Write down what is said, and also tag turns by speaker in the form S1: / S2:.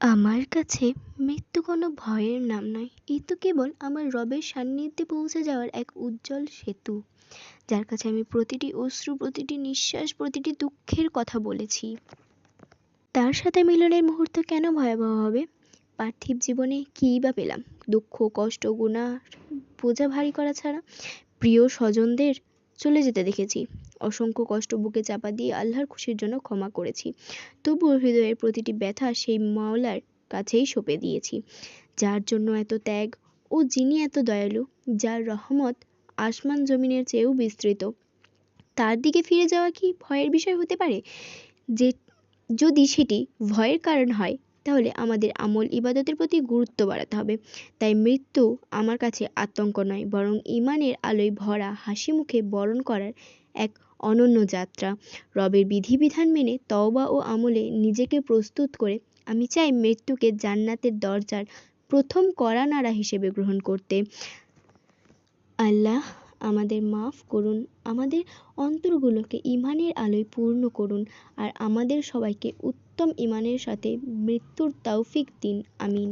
S1: আমার কাছে মৃত্যু কোনো ভয়ের নাম নয়, এ তো কেবল আমার রবের সান্নিধ্যে পৌঁছে যাওয়ার এক উজ্জ্বল সেতু, যার কাছে আমি প্রতিটি অশ্রু, প্রতিটি নিঃশ্বাস, প্রতিটি দুঃখের কথা বলেছি। তার সাথে মিলনের মুহূর্ত কেন ভয়াবহ হবে? পার্থিব জীবনে কীই বা পেলাম? দুঃখ, কষ্ট, গুনাহ বোঝা ভারী করা ছাড়া। প্রিয় স্বজনদের চলে যেতে দেখেছি, অসংখ্য কষ্ট বুকে চাপা দিয়ে আল্লাহর খুশির জন্য ক্ষমা করেছি। তবুও হৃদয়ের প্রতিটি ব্যথা সেই মাওলার কাছেই সঁপে দিয়েছি, যার জন্য এত ত্যাগ ও যিনি এত দয়ালু, যার রহমত আসমান জমিনের চেয়েও বিস্তৃত। তার দিকে ফিরে যাওয়া কি ভয়ের বিষয় হতে পারে? যে যদি সেটি ভয়ের কারণ হয়, তাহলে আমাদের আমল ইবাদতের প্রতি গুরুত্ব বাড়াতে হবে। তাই মৃত্যু আমার কাছে আতঙ্ক নয়, বরং ঈমানের আলোয় ভরা হাসি মুখে বরণ করার এক অনন্য যাত্রা। রবের বিধিবিধান মেনে তওবা ও আমলে নিজেকে প্রস্তুত করে আমি চাই মৃত্যুকে জান্নাতের দরজার প্রথম কড়া নাড়া হিসেবে গ্রহণ করতে। আল্লাহ আমাদের মাফ করুন, আমাদের অন্তরগুলোকে ঈমানের আলোয় পূর্ণ করুন, আর আমাদের সবাইকে উত্তম ঈমানের সাথে মৃত্যুর তৌফিক দিন। আমিন।